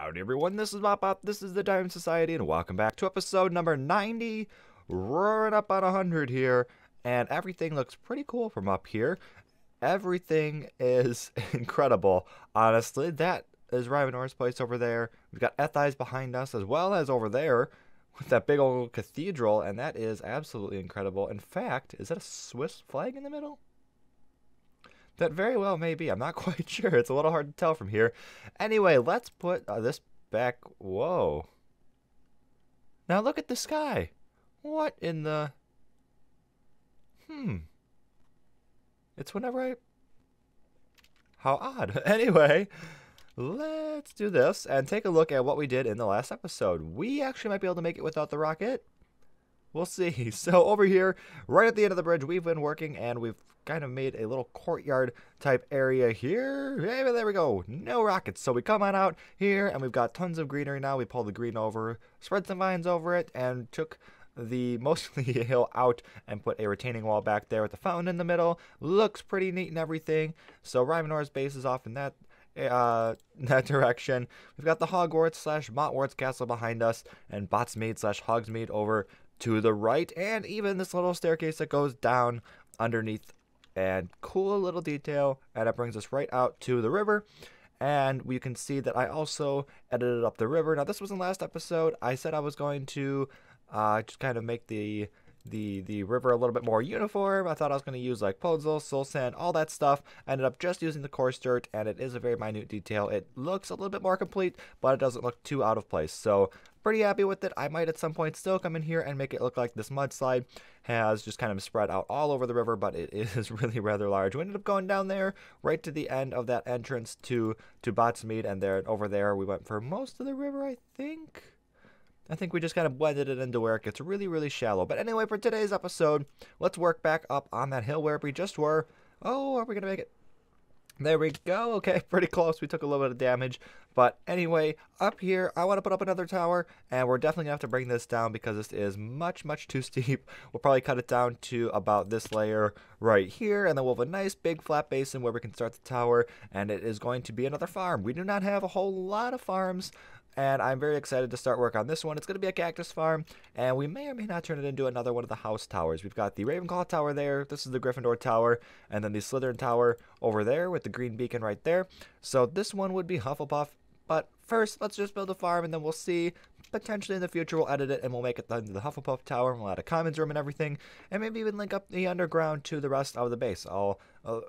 Howdy everyone, this is Mop, this is the Diamond Society, and welcome back to episode number 90, roaring up on 100 here, and everything looks pretty cool from up here. Everything is incredible, honestly. That is Ryvenor's place over there. We've got Ethai's behind us, as well as over there, with that big old cathedral, and that is absolutely incredible. In fact, is that a Swiss flag in the middle? That very well may be. I'm not quite sure. It's a little hard to tell from here. Anyway, let's put this back. Whoa. Now look at the sky. What in the... It's whenever I... How odd. Anyway, let's do this and take a look at what we did in the last episode. We actually might be able to make it without the rocket. We'll see. So over here, right at the end of the bridge, we've been working and we've kind of made a little courtyard type area here. Hey, there we go. No rockets. So we come on out here and we've got tons of greenery now. We pulled the green over, spread some vines over it, and took the mostly hill out and put a retaining wall back there with the fountain in the middle. Looks pretty neat and everything. So Ryvenor's base is off in that direction. We've got the Hogwarts / Hogwarts Castle behind us, and Botsmead / Hogsmeade over to the right, and even this little staircase that goes down underneath, and cool little detail, and it brings us right out to the river. And we can see that I also edited up the river. Now this was in the last episode. I said I was going to just kind of make the river a little bit more uniform. I thought I was going to use like Podzol, soul sand, all that stuff. I ended up just using the coarse dirt, and it is a very minute detail. It looks a little bit more complete, but it doesn't look too out of place. So pretty happy with it. I might at some point still come in here and make it look like this mudslide has just kind of spread out all over the river, but it is really rather large. We ended up going down there right to the end of that entrance to Botsmead, and there over there we went for most of the river, I think. I think we just kind of blended it into where it gets really, really shallow. But anyway, for today's episode, let's work back up on that hill where we just were. Oh, are we going to make it? There we go. Okay, pretty close. We took a little bit of damage. But anyway, up here, I want to put up another tower, and we're definitely going to have to bring this down because this is much, much too steep. We'll probably cut it down to about this layer right here, and then we'll have a nice big flat basin where we can start the tower, and it is going to be another farm. We do not have a whole lot of farms, and I'm very excited to start work on this one. It's going to be a cactus farm, and we may or may not turn it into another one of the house towers. We've got the Ravenclaw tower there. This is the Gryffindor tower, and then the Slytherin tower over there with the green beacon right there. So this one would be Hufflepuff. But first, let's just build a farm, and then we'll see. Potentially in the future, we'll edit it, and we'll make it into the Hufflepuff tower, and we'll add a commons room and everything, and maybe even link up the underground to the rest of the base. All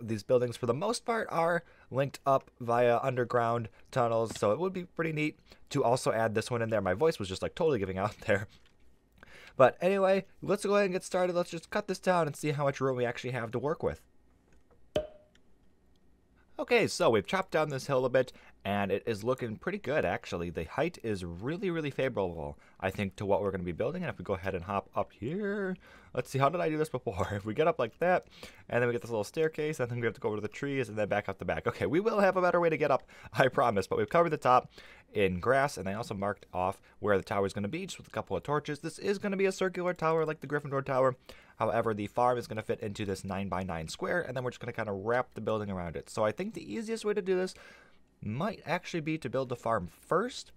these buildings, for the most part, are linked up via underground tunnels, so it would be pretty neat to also add this one in there. My voice was just like totally giving out there. But anyway, let's go ahead and get started. Let's just cut this down and see how much room we actually have to work with. Okay, so we've chopped down this hill a bit, and it is looking pretty good, actually. The height is really, really favorable, I think, to what we're going to be building. And if we go ahead and hop up here, let's see, how did I do this before? If we get up like that, and then we get this little staircase, I think we have to go over to the trees and then back up the back. Okay, we will have a better way to get up, I promise, but we've covered the top in grass, and I also marked off where the tower is going to be, just with a couple of torches. This is going to be a circular tower like the Gryffindor tower. However, the farm is going to fit into this 9x9 square, and then we're just going to kind of wrap the building around it. So I think the easiest way to do this might actually be to build the farm first,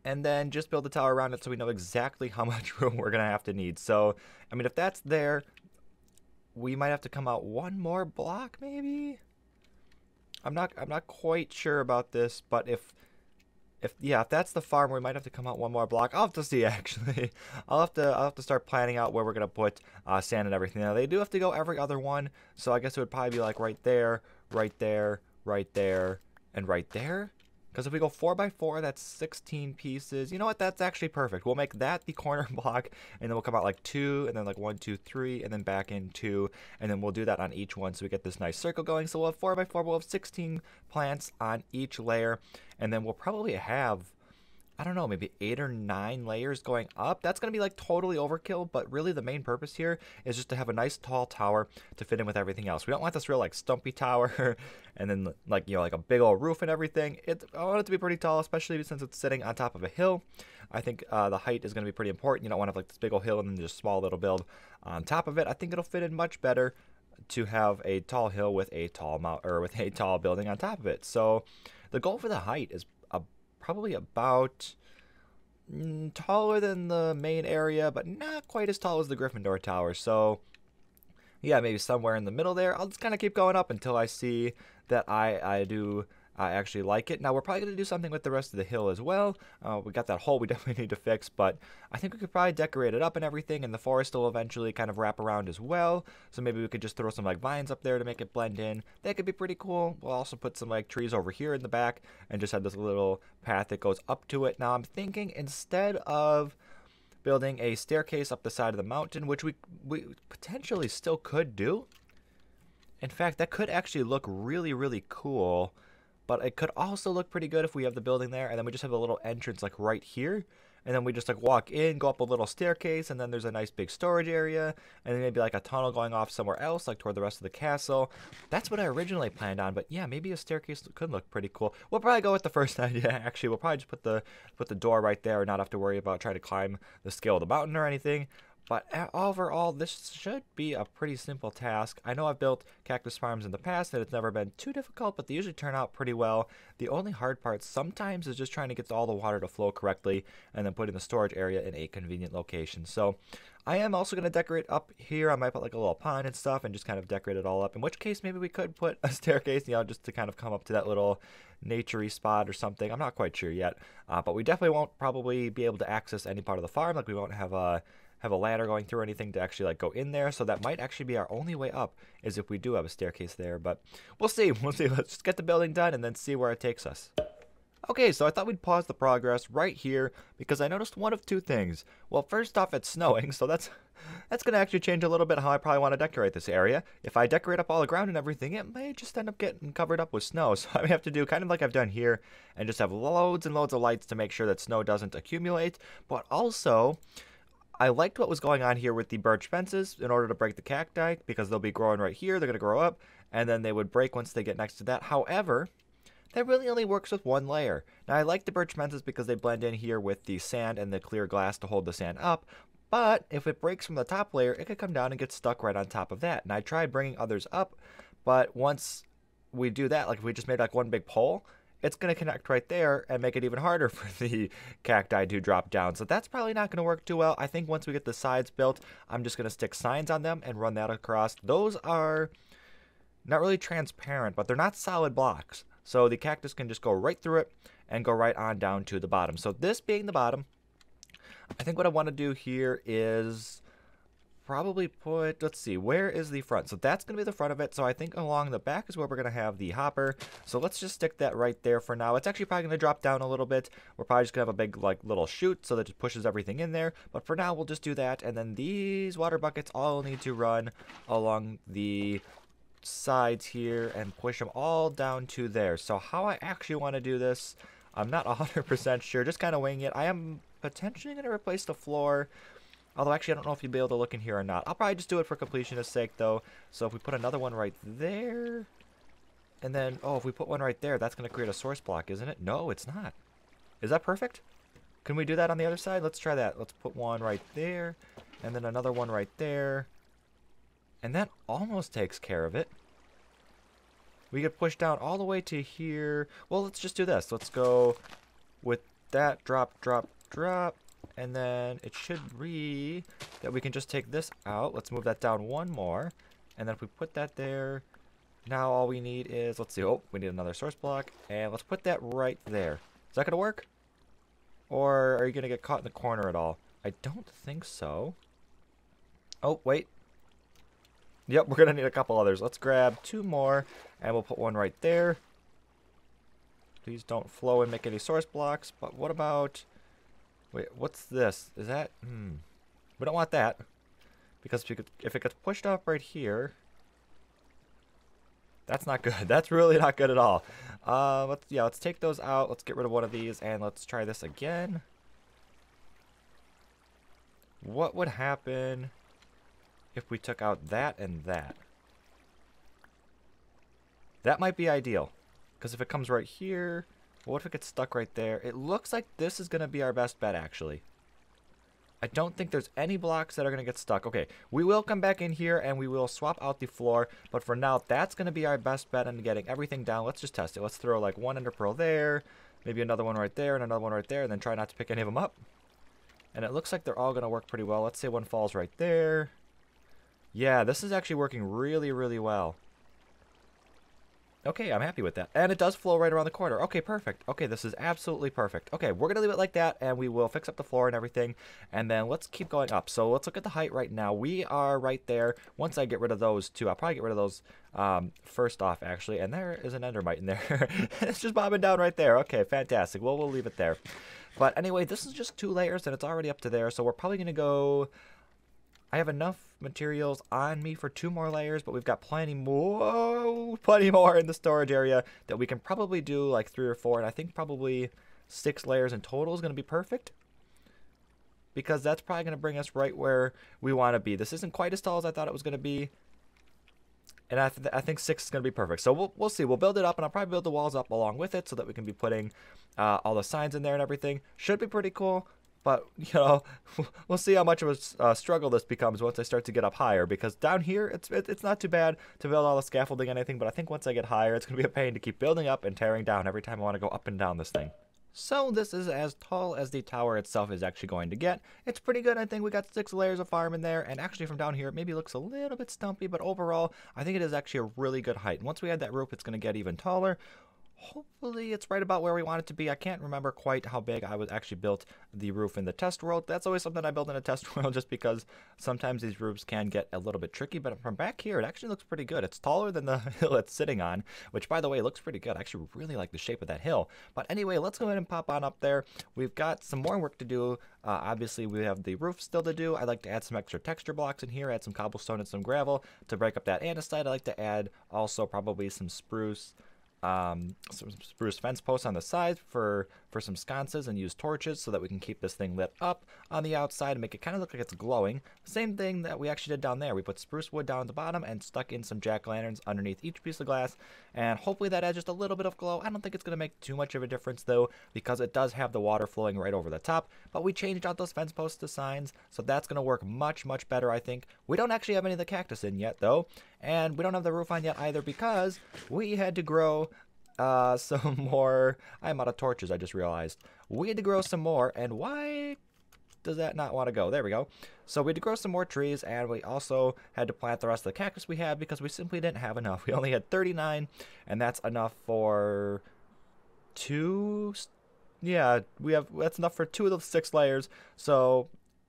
and then just build the tower around it so we know exactly how much room we're going to have to need. So, I mean, if that's there, we might have to come out one more block, maybe? I'm not quite sure about this, but if that's the farm, we might have to come out one more block. I'll have to see, actually. I'll have to start planning out where we're gonna put sand and everything. Now they do have to go every other one, so I guess it would probably be like right there, right there, right there, and right there. Because if we go 4x4, that's 16 pieces. You know what? That's actually perfect. We'll make that the corner block, and then we'll come out like 2, and then like 1, 2, 3, and then back in 2, and then we'll do that on each one so we get this nice circle going. So we'll have 4x4, we'll have 16 plants on each layer, and then we'll probably have, I don't know, maybe 8 or 9 layers going up. That's going to be like totally overkill, but really the main purpose here is just to have a nice tall tower to fit in with everything else. We don't want this real like stumpy tower and then like, you know, like a big old roof and everything. I want it to be pretty tall, especially since it's sitting on top of a hill. I think the height is going to be pretty important. You don't want to have like this big old hill and then just small little build on top of it. I think it'll fit in much better to have a tall hill with a tall building on top of it. So the goal for the height is probably about taller than the main area, but not quite as tall as the Gryffindor Tower. So yeah, maybe somewhere in the middle there. I'll just kind of keep going up until I see that I actually like it. Now, we're probably going to do something with the rest of the hill as well. We got that hole we definitely need to fix, but I think we could probably decorate it up and everything, and the forest will eventually kind of wrap around as well. So maybe we could just throw some like vines up there to make it blend in. That could be pretty cool. We'll also put some like trees over here in the back and just have this little path that goes up to it. Now, I'm thinking instead of building a staircase up the side of the mountain, which we potentially still could do. In fact, that could actually look really, really cool. But it could also look pretty good if we have the building there, and then we just have a little entrance like right here, and then we just like walk in, go up a little staircase, and then there's a nice big storage area, and then maybe like a tunnel going off somewhere else, like toward the rest of the castle. That's what I originally planned on, but yeah, maybe a staircase could look pretty cool. We'll probably go with the first idea. Actually, we'll probably just put the door right there and not have to worry about trying to climb the scale of the mountain or anything. But overall, this should be a pretty simple task. I know I've built cactus farms in the past and it's never been too difficult, but they usually turn out pretty well. The only hard part sometimes is just trying to get all the water to flow correctly and then putting the storage area in a convenient location. So I am also going to decorate up here. I might put like a little pond and stuff and just kind of decorate it all up. In which case, maybe we could put a staircase, just to kind of come up to that little naturey spot or something. I'm not quite sure yet, but we definitely won't probably be able to access any part of the farm. Like we won't have a ladder going through or anything to actually like go in there, so that might actually be our only way up, is if we do have a staircase there. But we'll see. Let's just get the building done and then see where it takes us. Okay, so I thought we'd pause the progress right here because I noticed one of two things. Well, first off, it's snowing, so that's gonna actually change a little bit how I probably want to decorate this area. If I decorate up all the ground and everything, it may just end up getting covered up with snow. So I may have to do kind of like I've done here and just have loads and loads of lights to make sure that snow doesn't accumulate. But also, I liked what was going on here with the birch fences in order to break the cacti, because they'll be growing right here, they're going to grow up, and then they would break once they get next to that. However, that really only works with one layer. Now, I like the birch fences because they blend in here with the sand and the clear glass to hold the sand up, but if it breaks from the top layer, it could come down and get stuck right on top of that. And I tried bringing others up, but once we do that, like if we just made like one big pole, it's going to connect right there and make it even harder for the cacti to drop down. So that's probably not going to work too well. I think once we get the sides built, I'm just going to stick signs on them and run that across. Those are not really transparent, but they're not solid blocks. So the cactus can just go right through it and go right on down to the bottom. So this being the bottom, I think what I want to do here is probably put, let's see, where is the front? So that's going to be the front of it. So I think along the back is where we're going to have the hopper. So let's just stick that right there for now. It's actually probably going to drop down a little bit. We're probably just going to have a big like little chute so that it pushes everything in there. But for now, we'll just do that. And then these water buckets all need to run along the sides here and push them all down to there. So how I actually want to do this, I'm not 100% sure. Just kind of winging it. I am potentially going to replace the floor. Although, actually, I don't know if you'll be able to look in here or not. I'll probably just do it for completionist sake, though. So if we put another one right there, and then, oh, if we put one right there, that's going to create a source block, isn't it? No, it's not. Is that perfect? Can we do that on the other side? Let's try that. Let's put one right there, and then another one right there. And that almost takes care of it. We could push down all the way to here. Well, let's just do this. Let's go with that. Drop, drop, drop. And then it should be that we can just take this out. Let's move that down one more. And then if we put that there, now all we need is, let's see, oh, we need another source block. And let's put that right there. Is that going to work? Or are you going to get caught in the corner at all? I don't think so. Oh, wait. Yep, we're going to need a couple others. Let's grab two more, and we'll put one right there. Please don't flow and make any source blocks. But what about... Wait, what's this? Is that... We don't want that. Because if it gets pushed up right here... That's not good. That's really not good at all. Let's take those out. Let's get rid of one of these, and let's try this again. What would happen if we took out that and that? That might be ideal. Because if it comes right here... What if it gets stuck right there? It looks like this is going to be our best bet, actually. I don't think there's any blocks that are going to get stuck. Okay, we will come back in here and we will swap out the floor. But for now, that's going to be our best bet on getting everything down. Let's just test it. Let's throw like one ender pearl there. maybe another one right there and another one right there, and then try not to pick any of them up. And it looks like they're all going to work pretty well. Let's say one falls right there. Yeah, this is actually working really, really well. Okay, I'm happy with that. And it does flow right around the corner. Okay, perfect. Okay, this is absolutely perfect. Okay, we're going to leave it like that, and we will fix up the floor and everything. And then let's keep going up. So let's look at the height right now. We are right there. Once I get rid of those two, I'll probably get rid of those first off, actually. And there is an endermite in there. It's just bobbing down right there. Okay, fantastic. Well, we'll leave it there. But anyway, this is just 2 layers, and it's already up to there. So we're probably going to go... I have enough materials on me for 2 more layers, but we've got plenty more in the storage area that we can probably do like 3 or 4, and I think probably 6 layers in total is going to be perfect, because that's probably going to bring us right where we want to be. This isn't quite as tall as I thought it was going to be, and I think 6 is going to be perfect. So we'll see. We'll build it up, and I'll probably build the walls up along with it so that we can be putting all the signs in there and everything. Should be pretty cool. But, you know, we'll see how much of a struggle this becomes once I start to get up higher. Because down here, it's not too bad to build all the scaffolding and anything. But I think once I get higher, it's going to be a pain to keep building up and tearing down every time I want to go up and down this thing. So this is as tall as the tower itself is actually going to get. It's pretty good. I think we got 6 layers of farm in there. And actually from down here, it maybe looks a little bit stumpy. But overall, I think it is actually a really good height. And once we add that roof, it's going to get even taller. Hopefully it's right about where we want it to be. I can't remember quite how big I was actually built the roof in the test world. That's always something I build in a test world just because sometimes these roofs can get a little bit tricky. But from back here, it actually looks pretty good. It's taller than the hill it's sitting on, which, by the way, looks pretty good. I actually really like the shape of that hill. But anyway, let's go ahead and pop on up there. We've got some more work to do. Obviously, we have the roof still to do. I'd like to add some extra texture blocks in here, add some cobblestone and some gravel to break up that andesite. I'd like to add also probably some spruce fence posts on the side for some sconces, and use torches so that we can keep this thing lit up on the outside and make it kind of look like it's glowing. Same thing that we actually did down there. We put spruce wood down at the bottom and stuck in some jack-o'-lanterns underneath each piece of glass, and hopefully that adds just a little bit of glow. I don't think it's going to make too much of a difference though, because it does have the water flowing right over the top, but we changed out those fence posts to signs, so that's going to work much better, I think. We don't actually have any of the cactus in yet though, and we don't have the roof on yet either because we had to grow some more. I'm out of torches, I just realized. We had to grow some more, and why does that not want to go? There we go. So we had to grow some more trees, and we also had to plant the rest of the cactus we had because we simply didn't have enough. We only had 39, and that's enough for 2. Yeah, that's enough for 2 of the 6 layers. So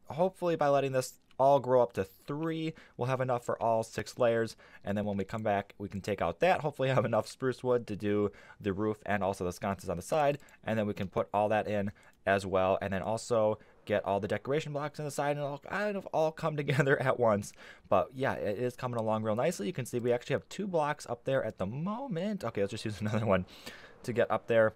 hopefully by letting this all grow up to 3, we'll have enough for all 6 layers, and then when we come back we can take out that, hopefully have enough spruce wood to do the roof and also the sconces on the side, and then we can put all that in as well, and then also get all the decoration blocks on the side, and it'll kind of all come together at once. But yeah, it is coming along real nicely. You can see we actually have 2 blocks up there at the moment. Okay, let's just use another one to get up there.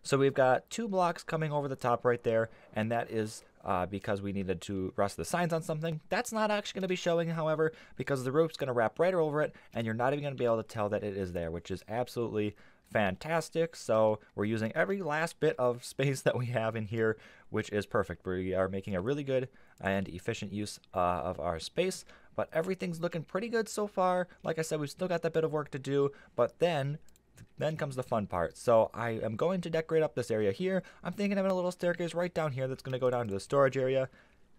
So we've got 2 blocks coming over the top right there, and that is because we needed to rest the signs on something. That's not actually going to be showing, however, because the roof's going to wrap right over it, and you're not even going to be able to tell that it is there, which is absolutely fantastic. So we're using every last bit of space that we have in here, which is perfect. We are making a really good and efficient use of our space, but everything's looking pretty good so far. Like I said, we've still got that bit of work to do, but then comes the fun part. So I am going to decorate up this area here. I'm thinking of a little staircase right down here that's going to go down to the storage area.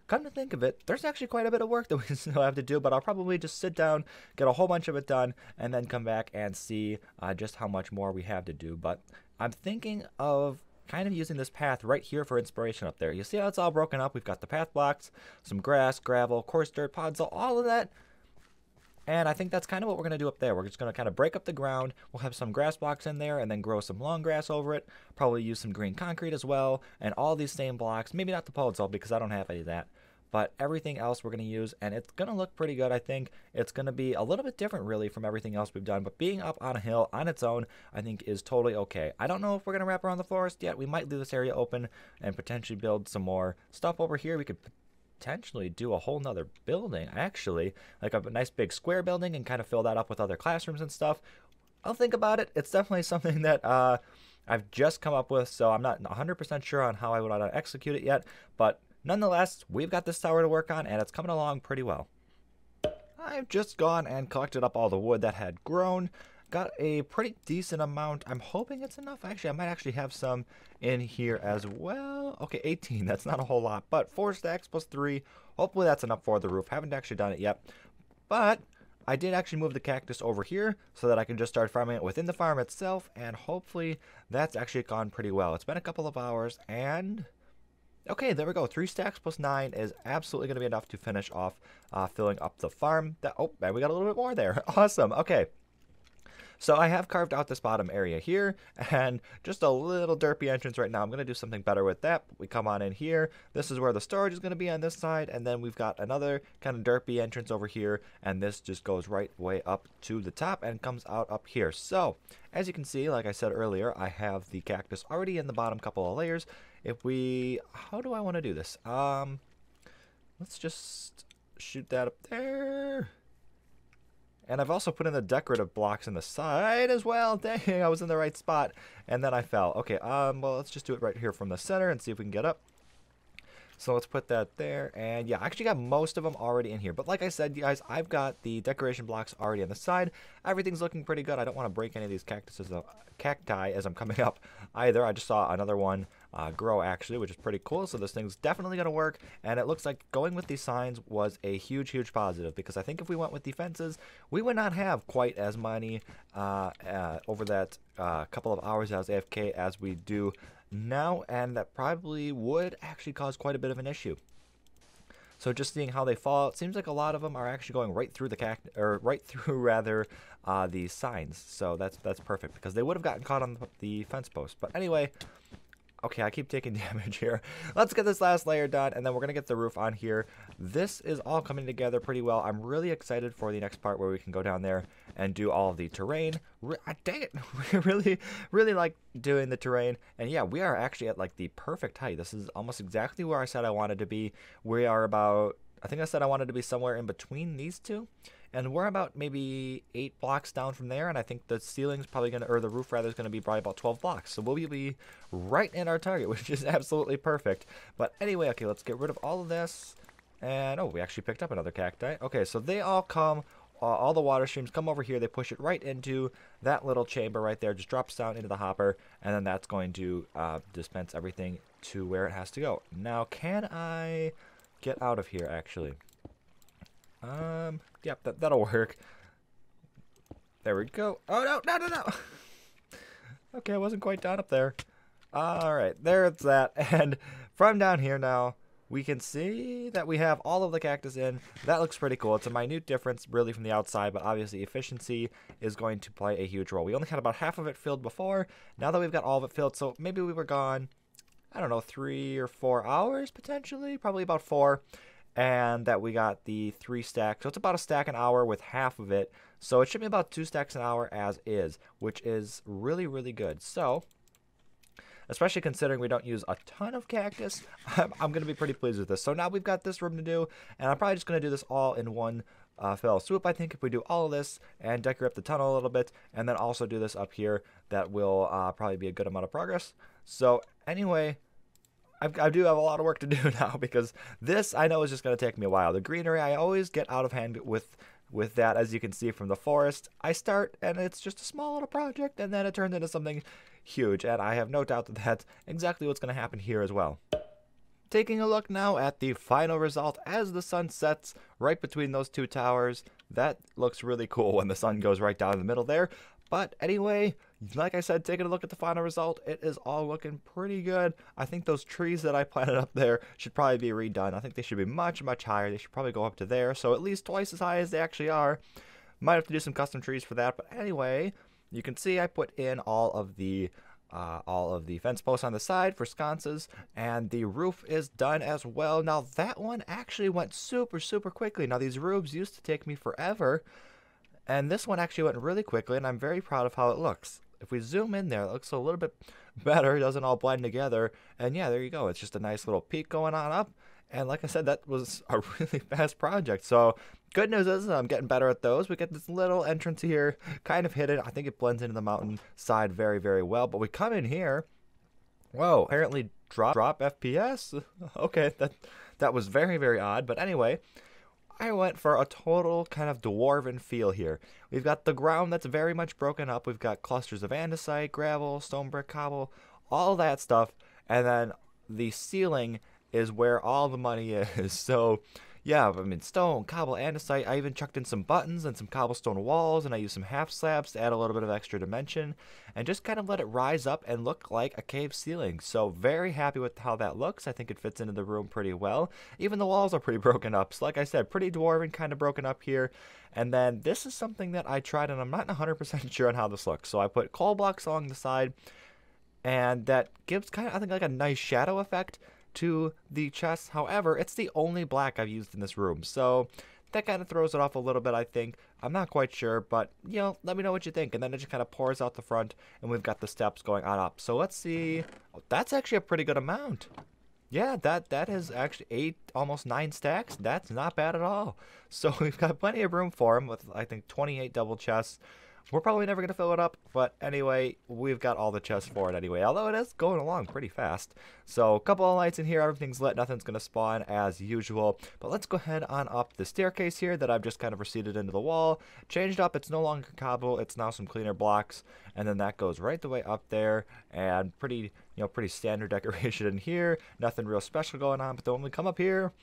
Come to think of it, there's actually quite a bit of work that we still have to do, but I'll probably just sit down, get a whole bunch of it done, and then come back and see just how much more we have to do. But I'm thinking of kind of using this path right here for inspiration up there. You see how it's all broken up? We've got the path blocks, some grass, gravel, coarse dirt, pods, all of that. And I think that's kind of what we're going to do up there. We're just going to kind of break up the ground. We'll have some grass blocks in there and then grow some long grass over it. Probably use some green concrete as well. And all these same blocks. Maybe not the podzol because I don't have any of that. But everything else we're going to use. And it's going to look pretty good, I think. It's going to be a little bit different, really, from everything else we've done. But being up on a hill on its own, I think, is totally okay. I don't know if we're going to wrap around the forest yet. We might leave this area open and potentially build some more stuff over here. We could potentially do a whole nother building, actually, like a nice big square building, and kind of fill that up with other classrooms and stuff. I'll think about it. It's definitely something that I've just come up with, so I'm not 100% sure on how I would want to execute it yet, but nonetheless, we've got this tower to work on, and it's coming along pretty well. I've just gone and collected up all the wood that had grown. got a pretty decent amount. I'm hoping it's enough. Actually, I might actually have some in here as well. Okay, 18. That's not a whole lot, but 4 stacks plus 3. Hopefully that's enough for the roof. Haven't actually done it yet, but I did actually move the cactus over here so that I can just start farming it within the farm itself, and hopefully that's actually gone pretty well. It's been a couple of hours, and okay, there we go. 3 stacks plus 9 is absolutely going to be enough to finish off filling up the farm. Oh, man, we got a little bit more there. Awesome. Okay. So I have carved out this bottom area here, and just a little derpy entrance right now. I'm going to do something better with that. We come on in here. This is where the storage is going to be on this side, and then we've got another kind of derpy entrance over here, and this just goes right way up to the top and comes out up here. So, as you can see, like I said earlier, I have the cactus already in the bottom couple of layers. How do I want to do this? Let's just shoot that up there. And I've also put in the decorative blocks in the side as well. Dang, I was in the right spot. And then I fell. Okay, well, let's just do it right here from the center and see if we can get up. So let's put that there. And yeah, I actually got most of them already in here. But like I said, you guys, I've got the decoration blocks already on the side. Everything's looking pretty good. I don't want to break any of these cacti as I'm coming up either. I just saw another one grow actually, which is pretty cool. So this thing's definitely going to work. And it looks like going with these signs was a huge, huge positive, because I think if we went with the fences, we would not have quite as many over that couple of hours as AFK as we do now, and that probably would actually cause quite a bit of an issue. So just seeing how they fall, it seems like a lot of them are actually going right through the signs. So that's perfect, because they would have gotten caught on the fence post. But anyway, okay, I keep taking damage here. Let's get this last layer done, and then we're going to get the roof on here. This is all coming together pretty well. I'm really excited for the next part where we can go down there and do all of the terrain. Dang it, we really like doing the terrain. And yeah, we are actually at like the perfect height. This is almost exactly where I said I wanted to be. We are about, I think I said I wanted to be somewhere in between these two. And we're about maybe 8 blocks down from there, and I think the ceiling's probably going to, or the roof rather, is going to be probably about 12 blocks. So we'll be right in our target, which is absolutely perfect. But anyway, okay, let's get rid of all of this. And, oh, we actually picked up another cacti. Okay, so they all come, all the water streams come over here. They push it right into that little chamber right there, just drops down into the hopper, and then that's going to dispense everything to where it has to go. Now, can I get out of here, actually? Yep, that'll work. There we go. Oh, no. Okay, I wasn't quite down up there. Alright, there's that. And from down here now, we can see that we have all of the cactus in. That looks pretty cool. It's a minute difference, really, from the outside, but obviously efficiency is going to play a huge role. We only had about half of it filled before. Now that we've got all of it filled, so maybe we were gone, I don't know, 3 or 4 hours, potentially? Probably about 4. And that we got the 3 stacks. So it's about a stack an hour with half of it. So it should be about 2 stacks an hour as is, which is really, really good. So, especially considering we don't use a ton of cactus, I'm going to be pretty pleased with this. So now we've got this room to do, and I'm probably just going to do this all in one fell swoop. I think if we do all of this and decorate up the tunnel a little bit, and then also do this up here, that will probably be a good amount of progress. So anyway, I do have a lot of work to do now, because this I know is just going to take me a while. The greenery, I always get out of hand with that, as you can see from the forest. I start and it's just a small little project, and then it turns into something huge, and I have no doubt that that's exactly what's going to happen here as well. Taking a look now at the final result as the sun sets right between those 2 towers. That looks really cool when the sun goes right down in the middle there. But anyway, like I said, taking a look at the final result, it is all looking pretty good. I think those trees that I planted up there should probably be redone. I think they should be much, much higher. They should probably go up to there, so at least twice as high as they actually are. Might have to do some custom trees for that, but anyway, you can see I put in all of the fence posts on the side for sconces, and the roof is done as well. Now that one actually went super, super quickly. Now these roofs used to take me forever, and this one actually went really quickly, and I'm very proud of how it looks. If we zoom in there, it looks a little bit better. It doesn't all blend together. And yeah, there you go. It's just a nice little peak going on up. And like I said, that was a really fast project. So good news is I'm getting better at those. We get this little entrance here, kind of hidden. I think it blends into the mountain side very, very well. But we come in here. Whoa, apparently drop FPS? Okay, that was very, very odd. But anyway, I went for a total kind of dwarven feel here. We've got the ground that's very much broken up. We've got clusters of andesite, gravel, stone brick, cobble, all that stuff. And then the ceiling is where all the money is. So, yeah, I mean, stone, cobble, andesite. I even chucked in some buttons and some cobblestone walls, and I used some half slabs to add a little bit of extra dimension, and just kind of let it rise up and look like a cave ceiling. So very happy with how that looks. I think it fits into the room pretty well. Even the walls are pretty broken up. So like I said, pretty dwarven, kind of broken up here. And then this is something that I tried, and I'm not 100% sure on how this looks. So I put coal blocks along the side, and that gives kind of, I think, like a nice shadow effect to the chest. However, it's the only black I've used in this room, so that kind of throws it off a little bit, I think. I'm not quite sure, but, you know, let me know what you think. And then it just kind of pours out the front, and we've got the steps going on up. So let's see. Oh, that's actually a pretty good amount. Yeah, that is actually 8, almost 9 stacks. That's not bad at all. So we've got plenty of room for them with, I think, 28 double chests. We're probably never going to fill it up, but anyway, we've got all the chests for it anyway, although it is going along pretty fast. So a couple of lights in here, everything's lit, nothing's going to spawn as usual. But let's go ahead on up the staircase here that I've just kind of receded into the wall. Changed up, it's no longer cobble, it's now some cleaner blocks. And then that goes right the way up there, and pretty standard decoration in here. Nothing real special going on, but then when we come up here,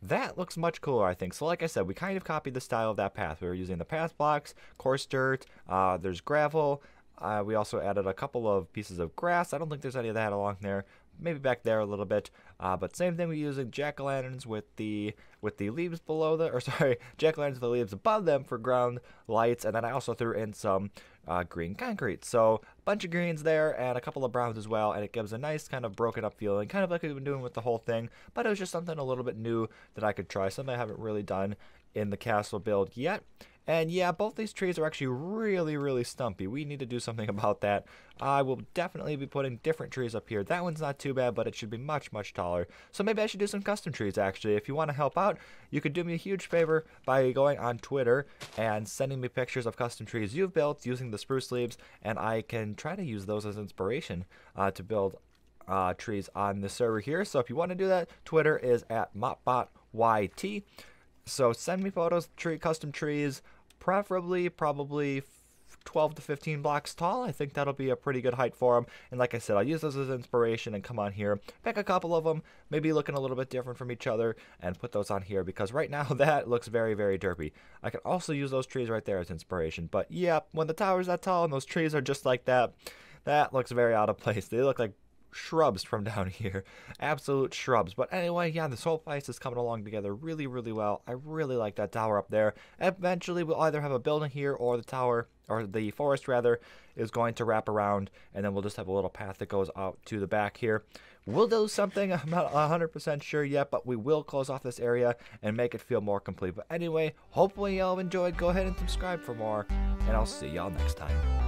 that looks much cooler, I think. So like I said, we kind of copied the style of that path. We were using the path blocks, coarse dirt, there's gravel. We also added a couple of pieces of grass. I don't think there's any of that along there. Maybe back there a little bit. But same thing, we're using jack-o'-lanterns with the leaves below the, or sorry, jack-o'-lanterns with the leaves above them for ground lights. And then I also threw in some green concrete. So a bunch of greens there and a couple of browns as well, and it gives a nice kind of broken up feeling, kind of like we've been doing with the whole thing, but it was just something a little bit new that I could try, something I haven't really done in the castle build yet. And yeah, both these trees are actually really, really stumpy. We need to do something about that. I will definitely be putting different trees up here. That one's not too bad, but it should be much, much taller. So maybe I should do some custom trees, actually. If you want to help out, you could do me a huge favor by going on Twitter and sending me pictures of custom trees you've built using the spruce leaves, and I can try to use those as inspiration to build trees on the server here. So if you want to do that, Twitter is at MopBotYT. So send me photos, custom trees, preferably probably 12 to 15 blocks tall. I think that'll be a pretty good height for them. And like I said, I'll use those as inspiration and come on here, pick a couple of them, maybe looking a little bit different from each other, and put those on here, because right now that looks very, very derpy. I can also use those trees right there as inspiration. But yeah, when the tower's that tall and those trees are just like that, that looks very out of place. They look like shrubs from down here, absolute shrubs. But anyway, yeah, this whole place is coming along together really, really well. I really like that tower up there. Eventually we'll either have a building here, or the tower, or the forest rather, is going to wrap around, and then we'll just have a little path that goes out to the back here. We'll do something, I'm not 100% sure yet, but we will close off this area and make it feel more complete. But anyway, hopefully y'all enjoyed. Go ahead and subscribe for more, and I'll see y'all next time.